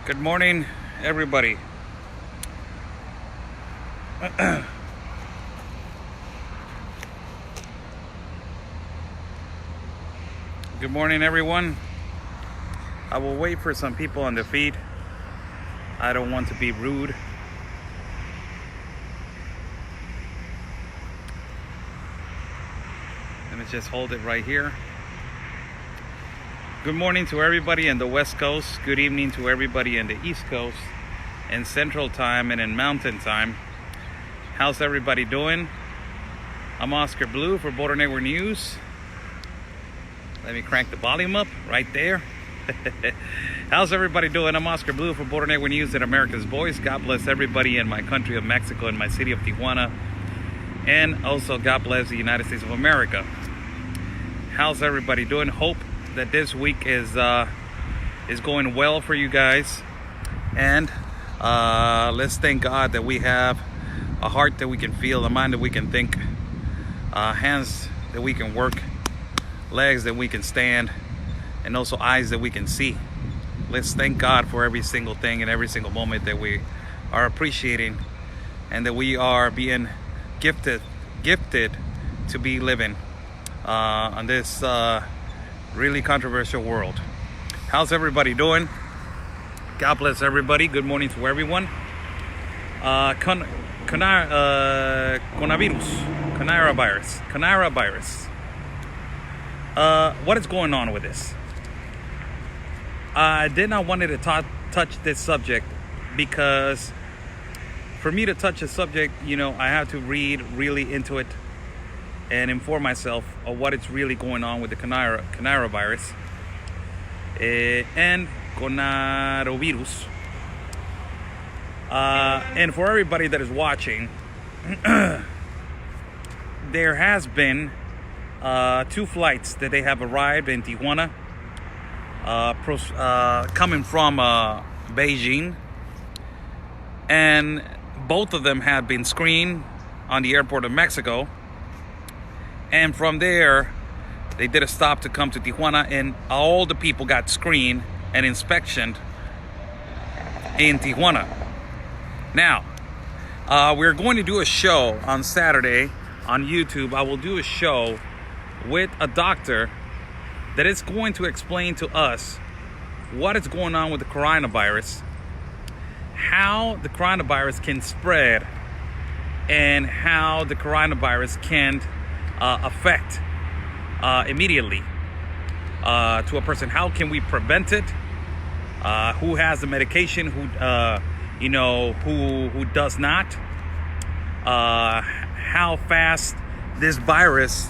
Good morning, everybody. Good morning, everyone. I will wait for some people on the feed. I don't want to be rude. Let me just hold it right here. Good morning to everybody in the West Coast. Good evening to everybody in the East Coast, in Central Time and in Mountain Time. How's everybody doing? I'm Oscar Blue for Border Network News. Let me crank the volume up right there. How's everybody doing? I'm Oscar Blue for Border Network News and America's Voice. God bless everybody in my country of Mexico, in my city of Tijuana. And also God bless the United States of America. How's everybody doing? Hope that this week is going well for you guys. And let's thank God that we have a heart that we can feel, a mind that we can think, hands that we can work, legs that we can stand, and also eyes that we can see. Let's thank God for every single thing and every single moment that we are appreciating, and that we are being gifted to be living on this really controversial world. How's everybody doing? God bless everybody. Good morning to everyone. Coronavirus. What is going on with this? I did not want to touch this subject because for me to touch a subject, I have to read really into it and inform myself of what is really going on with the coronavirus and coronavirus. And for everybody that is watching, there has been 2 flights that they have arrived in Tijuana, coming from Beijing, and both of them have been screened on the airport of Mexico. And from there, they did a stop to come to Tijuana, and all the people got screened and inspectioned in Tijuana. Now, we're going to do a show on Saturday on YouTube. I will do a show with a doctor that is going to explain to us what is going on with the coronavirus, how the coronavirus can spread, and how the coronavirus can affect immediately to a person. How can we prevent it? Who has the medication? Who does not? How fast this virus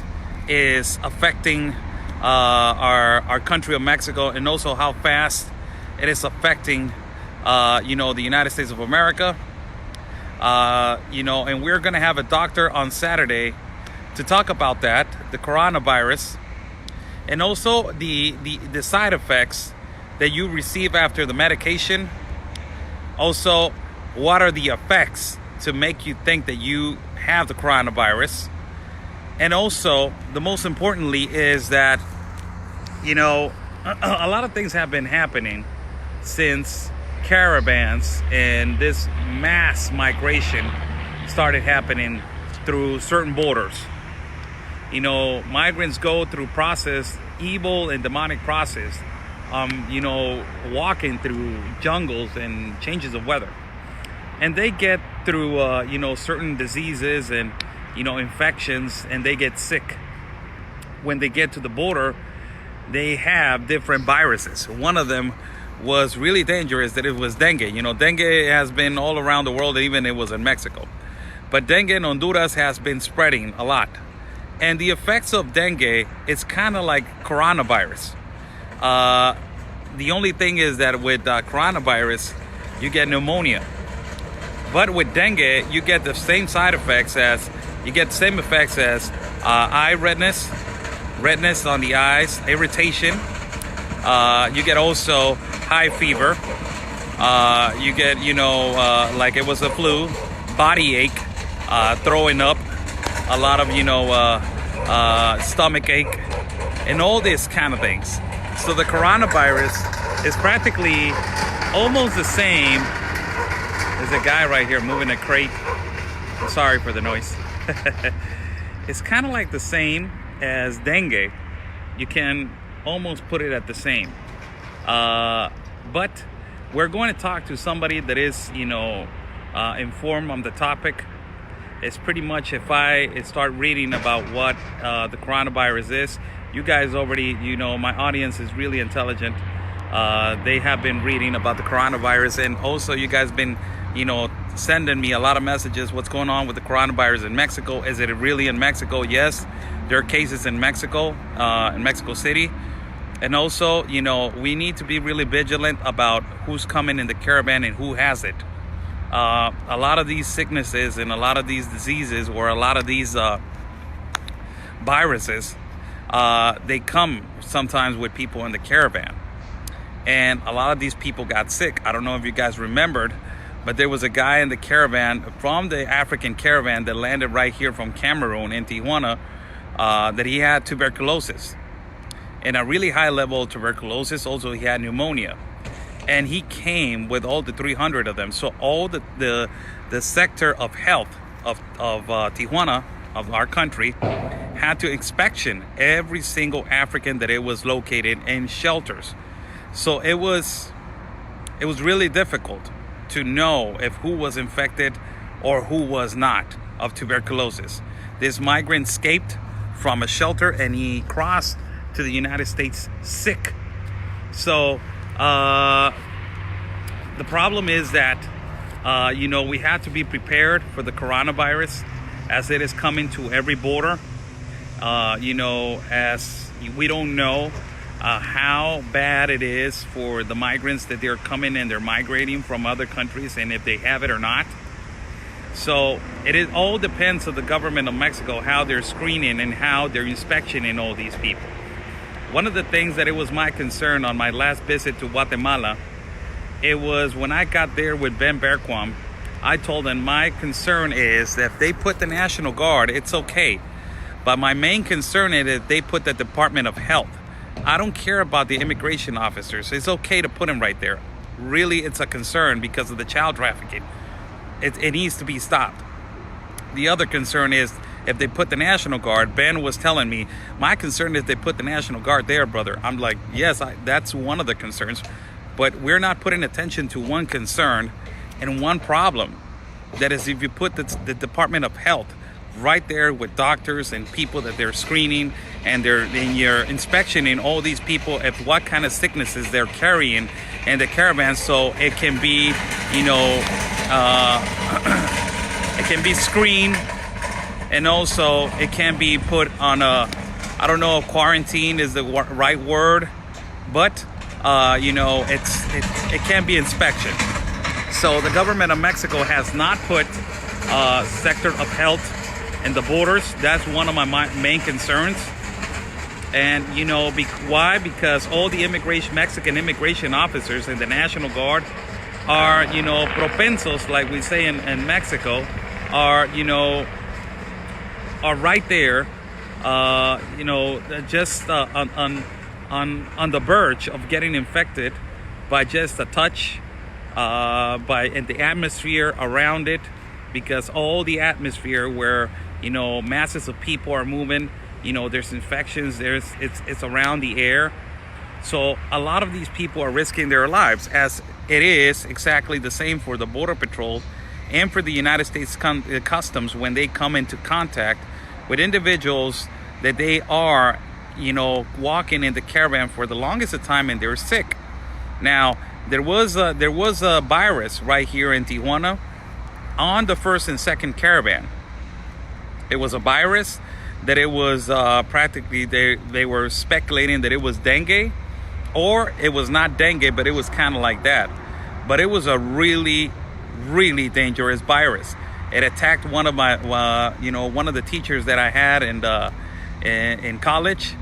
is affecting our country of Mexico, and also how fast it is affecting the United States of America. And we're gonna have a doctor on Saturday to talk about that, the coronavirus, and also the side effects that you receive after the medication. Also, what are the effects to make you think that you have the coronavirus? And also, the most importantly is that, a lot of things have been happening since caravans and this mass migration started happening through certain borders. Migrants go through evil and demonic process, walking through jungles and changes of weather. And they get through, certain diseases and, infections, and they get sick. When they get to the border, they have different viruses. One of them was really dangerous, that it was dengue. Dengue has been all around the world, even it was in Mexico. But dengue in Honduras has been spreading a lot. And the effects of dengue, it's kind of like coronavirus. The only thing is that with coronavirus, you get pneumonia. But with dengue, you get the same side effects as, eye redness on the eyes, irritation. You get also high fever. You get, like it was a flu, body ache, throwing up, a lot of, stomach ache, and all these kind of things. So the coronavirus is practically almost the same. There's a guy right here moving a crate. I'm sorry for the noise. It's kind of like the same as dengue. You can almost put it at the same. But we're going to talk to somebody that is, informed on the topic. It's pretty much, if I start reading about what the coronavirus is, you guys already, my audience is really intelligent. They have been reading about the coronavirus, and also you guys been, sending me a lot of messages. What's going on with the coronavirus in Mexico? Is it really in Mexico? Yes, there are cases in Mexico, in Mexico City. And also, we need to be really vigilant about who's coming in the caravan and who has it. A lot of these sicknesses and a lot of these diseases, or a lot of these viruses, they come sometimes with people in the caravan. And a lot of these people got sick. I don't know if you guys remembered, but there was a guy in the caravan from the African caravan that landed right here from Cameroon in Tijuana, that he had tuberculosis. And a really high level of tuberculosis. Also, he had pneumonia. And he came with all the 300 of them. So all the sector of health of Tijuana, of our country, had to inspection every single African that it was located in shelters. So it was really difficult to know if who was infected or who was not of tuberculosis. This migrant escaped from a shelter and he crossed to the United States sick. So the problem is that we have to be prepared for the coronavirus as it is coming to every border. As we don't know how bad it is for the migrants that they're coming and they're migrating from other countries, and if they have it or not. So it all depends on the government of Mexico, how they're screening and how they're inspecting all these people. One of the things that it was my concern on my last visit to Guatemala, it was when I got there with Ben Berquam, I told him my concern is that if they put the National Guard, it's okay. But my main concern is that they put the Department of Health. I don't care about the immigration officers. It's okay to put them right there. Really, it's a concern because of the child trafficking. It needs to be stopped. The other concern is if they put the National Guard. Ben was telling me, my concern is they put the National Guard there, brother. I'm like, yes, that's one of the concerns. But we're not putting attention to one concern and one problem. That is, if you put the Department of Health right there with doctors and people that they're screening, and you're inspecting all these people at what kind of sicknesses they're carrying in the caravan, so it can be, it can be screened, and also it can be put on I don't know if quarantine is the right word, but it can be inspection. So the government of Mexico has not put sector of health in the borders. That's one of my main concerns. And why? Because all the Mexican immigration officers and the National Guard are, propensos, like we say in Mexico, are right there, just on the verge of getting infected by just a touch, in the atmosphere around it, because all the atmosphere where masses of people are moving, there's infections, it's around the air. So a lot of these people are risking their lives, as it is exactly the same for the Border Patrol and for the United States Customs when they come into contact with individuals that they are, walking in the caravan for the longest of time and they're sick. Now, there was a virus right here in Tijuana on the first and second caravan. It was a virus that it was practically, they were speculating that it was dengue, or it was not dengue, but it was kind of like that. But it was a really, really dangerous virus. It attacked one of my, one of the teachers that I had in college.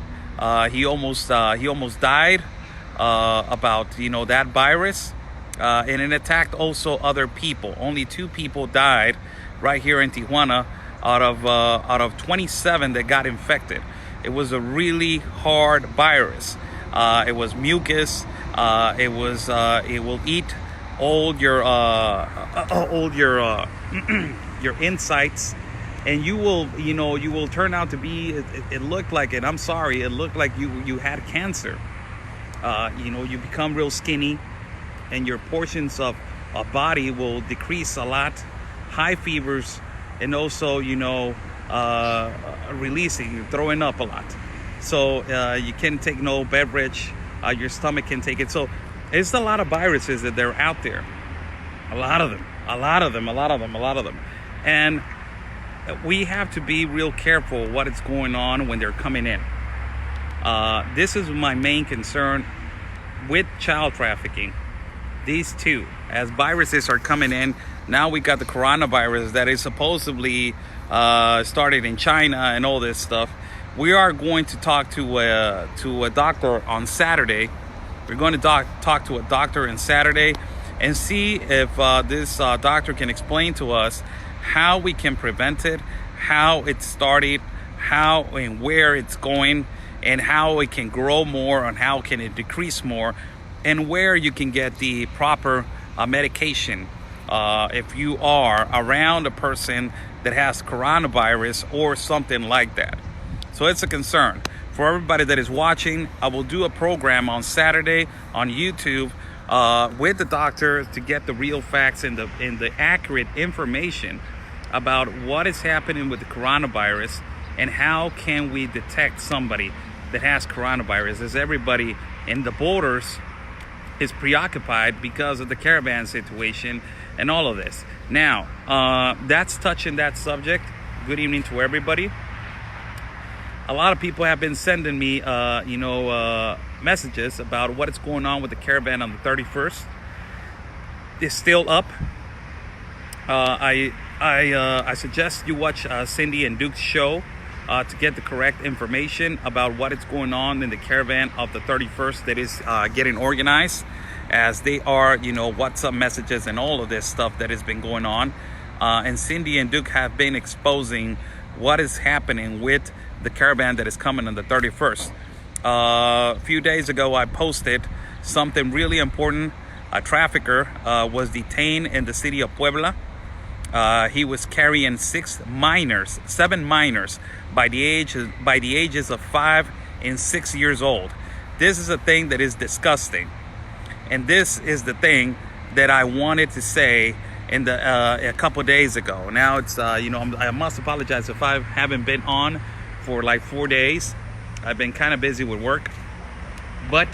He almost died about that virus, and it attacked also other people. Only 2 people died right here in Tijuana out of 27 that got infected. It was a really hard virus. It was mucus. It will eat all your your insights, and you will turn out to be. It looked like it. I'm sorry. It looked like you had cancer. You become real skinny, and your portions of body will decrease a lot. High fevers, and also releasing, throwing up a lot. So you can take no beverage. Your stomach can take it. So it's a lot of viruses that they're out there. A lot of them. And we have to be real careful what is going on when they're coming in. This is my main concern with child trafficking. These two, as viruses are coming in, now we got the coronavirus that is supposedly started in China and all this stuff. We are going to talk to a doctor on Saturday. We're going to talk to a doctor on Saturday and see if this doctor can explain to us how we can prevent it, how it started, how and where it's going, and how it can grow more and how can it decrease more, and where you can get the proper medication if you are around a person that has coronavirus or something like that. So it's a concern. For everybody that is watching, I will do a program on Saturday on YouTube with the doctor to get the real facts and the accurate information about what is happening with the coronavirus and how can we detect somebody that has coronavirus, as everybody in the borders is preoccupied because of the caravan situation and all of this. Now, that's touching that subject. Good evening to everybody. A lot of people have been sending me, messages about what is going on with the caravan on the 31st. It's still up. I suggest you watch Cindy and Duke's show to get the correct information about what is going on in the caravan of the 31st that is getting organized, as they are, WhatsApp messages and all of this stuff that has been going on. And Cindy and Duke have been exposing what is happening with the caravan that is coming on the 31st. A few days ago, I posted something really important. A trafficker was detained in the city of Puebla. He was carrying 7 minors by the ages of 5 and 6 years old. This is a thing that is disgusting, and this is the thing that I wanted to say in a couple days ago. Now it's I must apologize if I haven't been on for like 4 days. I've been kind of busy with work, but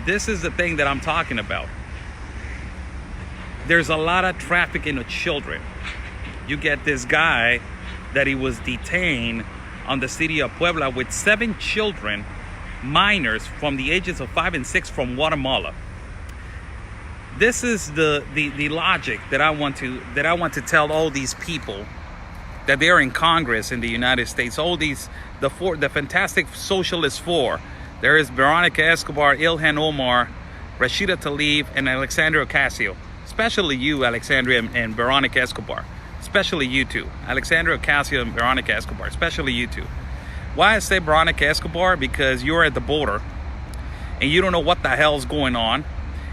this is the thing that I'm talking about. There's a lot of trafficking of children. You get this guy that he was detained on the city of Puebla with 7 children, minors from the ages of 5 and 6 from Guatemala. This is the logic that I want to tell all these people that they're in Congress in the United States. All these the fantastic socialist four. There is Veronica Escobar, Ilhan Omar, Rashida Tlaib, and Alexandria Ocasio. Especially you, Alexandria and Veronica Escobar. Especially you two. Alexandria Ocasio and Veronica Escobar. Especially you two. Why I say Veronica Escobar? Because you're at the border and you don't know what the hell's going on,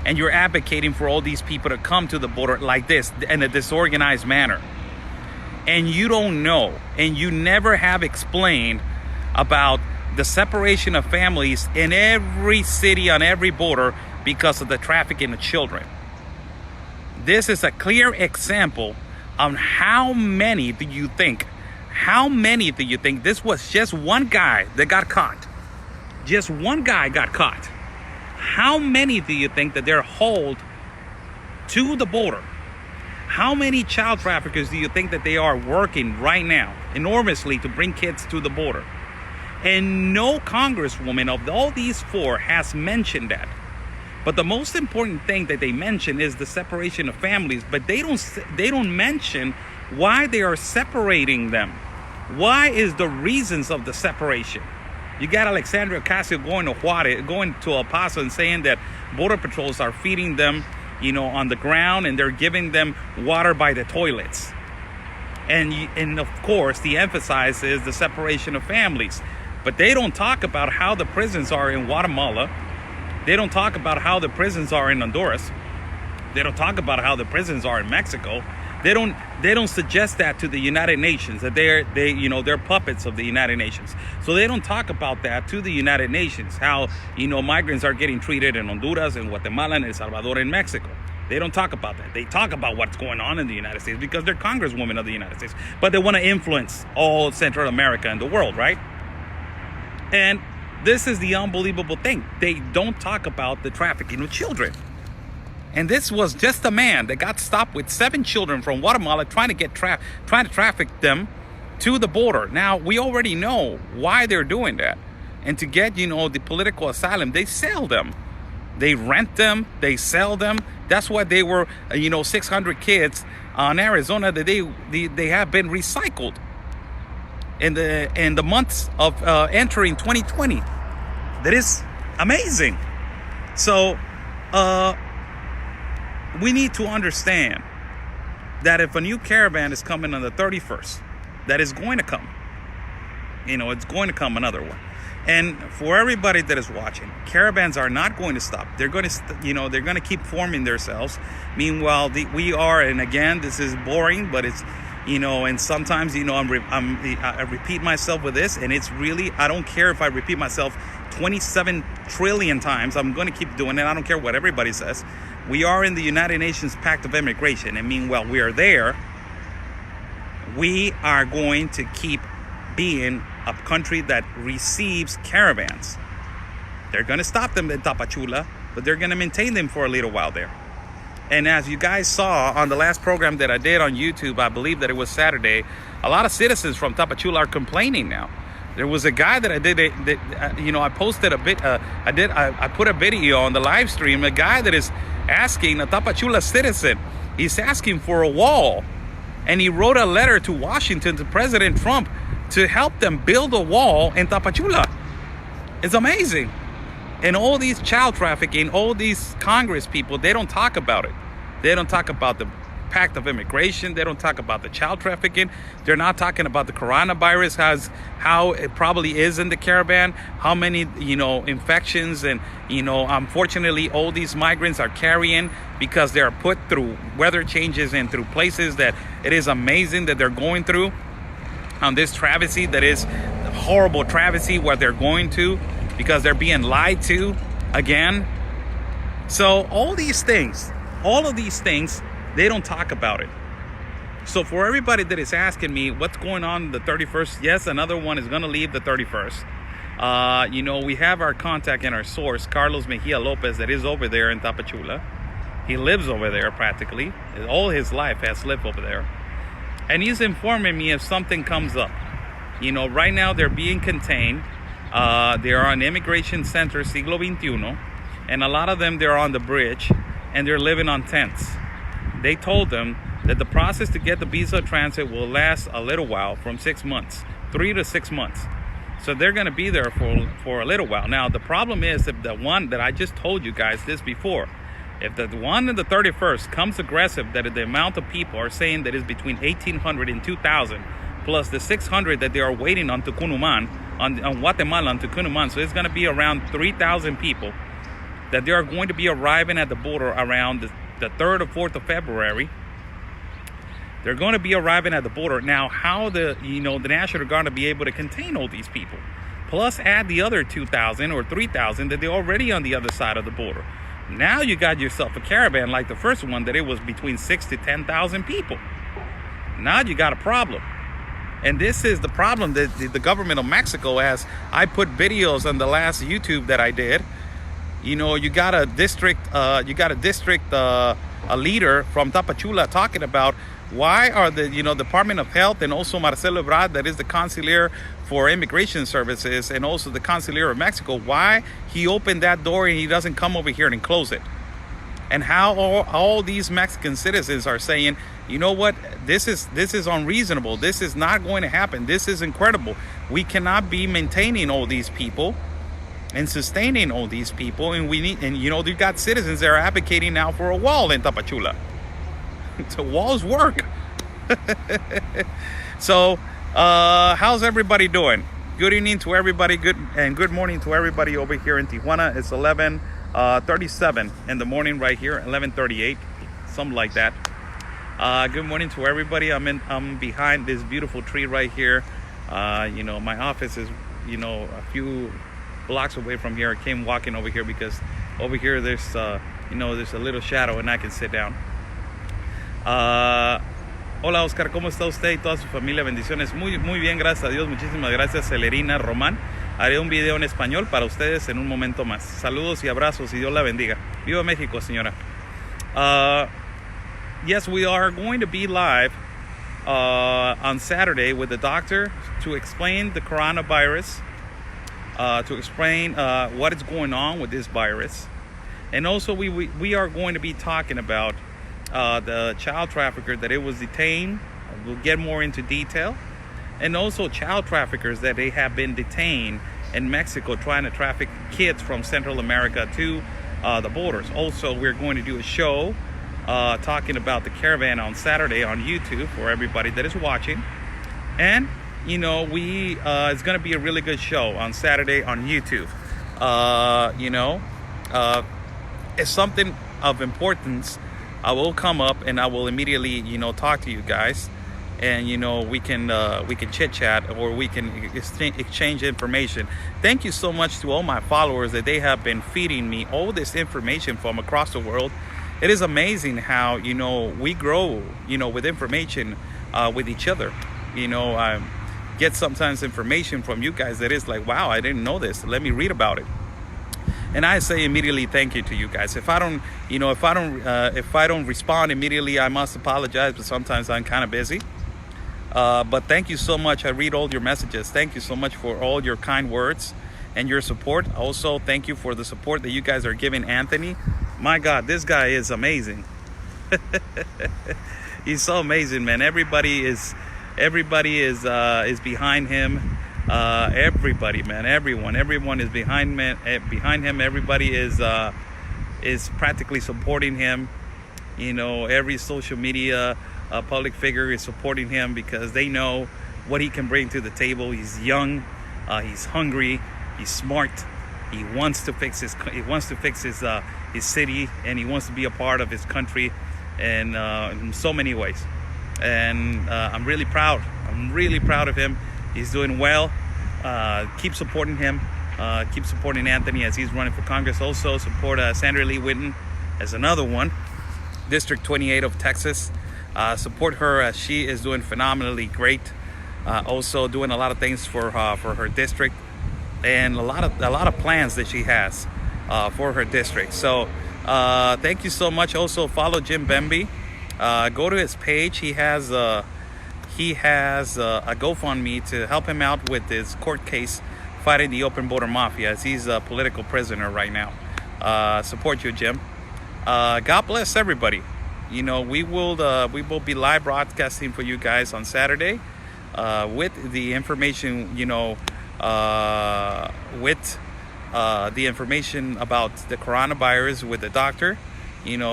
and you're advocating for all these people to come to the border like this in a disorganized manner. And you don't know, and you never have explained about the separation of families in every city on every border because of the trafficking of children. This is a clear example on how many do you think this was just one guy that got caught? Just one guy got caught. How many do you think that they're hauled to the border? How many child traffickers do you think that they are working right now enormously to bring kids to the border? And no congresswoman of all these 4 has mentioned that. But the most important thing that they mention is the separation of families, but they don't mention why they are separating them. Why is the reasons of the separation? You got Alexandria Ocasio going to Juarez, going to El Paso and saying that border patrols are feeding them, on the ground, and they're giving them water by the toilets. And of course, the emphasis is the separation of families. But they don't talk about how the prisons are in Guatemala, They don't talk about how the prisons are in Honduras. They don't talk about how the prisons are in Mexico. They don't suggest that to the United Nations, that they're puppets of the United Nations. So they don't talk about that to the United Nations, how migrants are getting treated in Honduras and Guatemala and El Salvador and Mexico. They don't talk about that. They talk about what's going on in the United States because they're congresswomen of the United States. But they want to influence all Central America and the world, right? And this is the unbelievable thing. They don't talk about the trafficking of children. And this was just a man that got stopped with 7 children from Guatemala trying to traffic them to the border. Now, we already know why they're doing that. And to get, the political asylum, they sell them. They rent them, they sell them. That's why they were, 600 kids in Arizona that they have been recycled in the months of entering 2020. That is amazing. So, we need to understand that if a new caravan is coming on the 31st, that is going to come. It's going to come another one. And for everybody that is watching, caravans are not going to stop. They're going to, they're going to keep forming themselves. Meanwhile, we are, and again, this is boring, but it's, and sometimes, I repeat myself with this, and it's really, I don't care if I repeat myself 27 trillion times. I'm going to keep doing it. I don't care what everybody says. We are in the United Nations Pact of Immigration, and meanwhile we are there, we are going to keep being a country that receives caravans. They're going to stop them in Tapachula, but they're going to maintain them for a little while there. And as you guys saw on the last program that I did on YouTube, I believe that it was Saturday, a lot of citizens from Tapachula are complaining now. There was a guy that I did, I posted a bit, I put a video on the live stream, a guy that is asking, a Tapachula citizen, he's asking for a wall. And he wrote a letter to Washington, to President Trump, to help them build a wall in Tapachula. It's amazing. And all these child trafficking, all these Congress people, they don't talk about it. They don't talk about the Pact of Immigration. They don't talk about the child trafficking. They're not talking about the coronavirus, how it probably is in the caravan, how many, infections and, unfortunately, all these migrants are carrying because they are put through weather changes and through places that it is amazing that they're going through on this travesty that is horrible travesty what they're going to because they're being lied to again. So all of these things, they don't talk about it. So for everybody that is asking me what's going on the 31st, yes, another one is going to leave the 31st. We have our contact and our source, Carlos Mejia Lopez, that is over there in Tapachula. He lives over there practically. All his life has lived over there. And he's informing me if something comes up. Right now they're being contained. They are on Immigration Center Siglo XXI. And a lot of them, they're on the bridge and they're living on tents. They told them that the process to get the visa transit will last a little while, from 6 months, 3 to 6 months. So they're going to be there for a little while. Now, the problem is if the one that I just told you guys this before, if the one in the 31st comes aggressive, that the amount of people are saying that is between 1,800 and 2,000, plus the 600 that they are waiting on Tucunuman, on Guatemala on Tucunuman. So it's going to be around 3,000 people that they are going to be arriving at the border around the 3rd or 4th of February. They're going to be arriving at the border. Now, how the National Guard to be able to contain all these people, plus add the other 2,000 or 3,000 that they're already on the other side of the border. Now you got yourself a caravan like the first one that it was between 6,000 to 10,000 people. Now you got a problem. And this is the problem that the government of Mexico has. I put videos on the last YouTube that I did. You got a district, a leader from Tapachula talking about why are the, Department of Health and also Marcelo Ebrard, that is the Consular for Immigration Services and also the Consular of Mexico, why he opened that door and he doesn't come over here and close it. And how all these Mexican citizens are saying, you know what, this is unreasonable. This is not going to happen. This is incredible. We cannot be maintaining all these people and sustaining all these people, and you've got citizens that are advocating now for a wall in Tapachula. So walls work. So how's everybody doing? Good evening to everybody. Good morning to everybody over here in Tijuana. It's 11 37 in the morning right here, 11:38, something like that. Good morning to everybody. I'm behind this beautiful tree right here. My office is, a few blocks away from here. I came walking over here because over here there's there's a little shadow and I can sit down. Hola Oscar, ¿cómo está usted y toda su familia? Bendiciones. Muy bien, gracias a Dios. Muchísimas gracias, Celerina Román. Haré un video en español para ustedes en un momento más. Saludos y abrazos y Dios la bendiga. Viva México, señora. Yes, we are going to be live on Saturday with the doctor to explain the coronavirus, to explain what is going on with this virus. And also we are going to be talking about the child trafficker that it was detained. We'll get more into detail. And also child traffickers that they have been detained in Mexico trying to traffic kids from Central America to the borders. Also, we're going to do a show talking about the caravan on Saturday on YouTube for everybody that is watching. And, it's going to be a really good show on Saturday on YouTube. It's something of importance. I will come up and I will immediately, talk to you guys. And we can chit chat or we can exchange information. Thank you so much to all my followers that they have been feeding me all this information from across the world. It is amazing how we grow with information with each other. I get sometimes information from you guys that is like, wow, I didn't know this. Let me read about it. And I say immediately thank you to you guys. If I don't respond immediately, I must apologize. But sometimes I'm kind of busy. But thank you so much. I read all your messages. Thank you so much for all your kind words and your support. Also, thank you for the support that you guys are giving Anthony. My God, this guy is amazing. He's so amazing, man. Everybody is behind him. Everybody, man. Everyone is behind him. Everybody is practically supporting him. Every social media public figure is supporting him because they know what he can bring to the table. He's young, he's hungry, he's smart. He wants to fix his city, and he wants to be a part of his country, and in so many ways. And I'm really proud. I'm really proud of him. He's doing well. Keep supporting him. Keep supporting Anthony as he's running for Congress. Also support Sandra Lee Whitten as another one, District 28 of Texas. Support her as she is doing phenomenally great. Also doing a lot of things for her district, and a lot of plans that she has for her district. So thank you so much. Also follow Jim Bemby. Go to his page. He has a GoFundMe to help him out with his court case fighting the open border mafia, as he's a political prisoner right now. Support you, Jim. God bless everybody. We will be live broadcasting for you guys on Saturday with the information, with the information about the coronavirus with the doctor,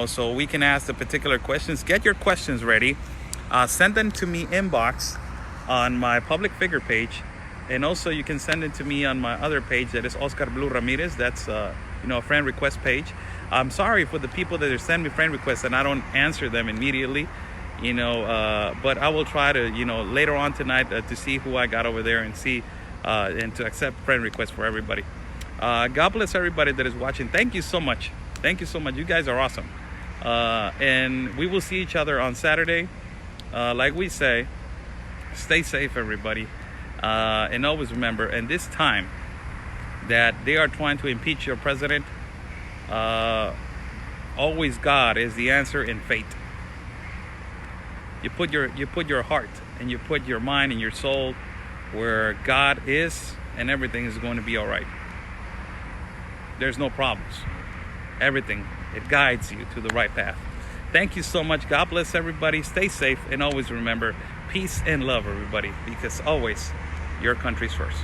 so we can ask the particular questions. Get your questions ready. Send them to me inbox on my public figure page, and also you can send it to me on my other page that is Oscar Blue Ramirez. That's a friend request page. I'm sorry for the people that are sending me friend requests and I don't answer them immediately, but I will try to, later on tonight to see who I got over there and see and to accept friend requests for everybody. God bless everybody that is watching. Thank you so much. Thank you so much. You guys are awesome. And we will see each other on Saturday. Like we say, stay safe, everybody. And always remember, in this time that they are trying to impeach your president, always God is the answer in faith. You put your heart and you put your mind and your soul where God is, and everything is going to be all right. There's no problems. Everything, it guides you to the right path. Thank you so much. God bless everybody. Stay safe, and always remember, peace and love, everybody, because always your country's first.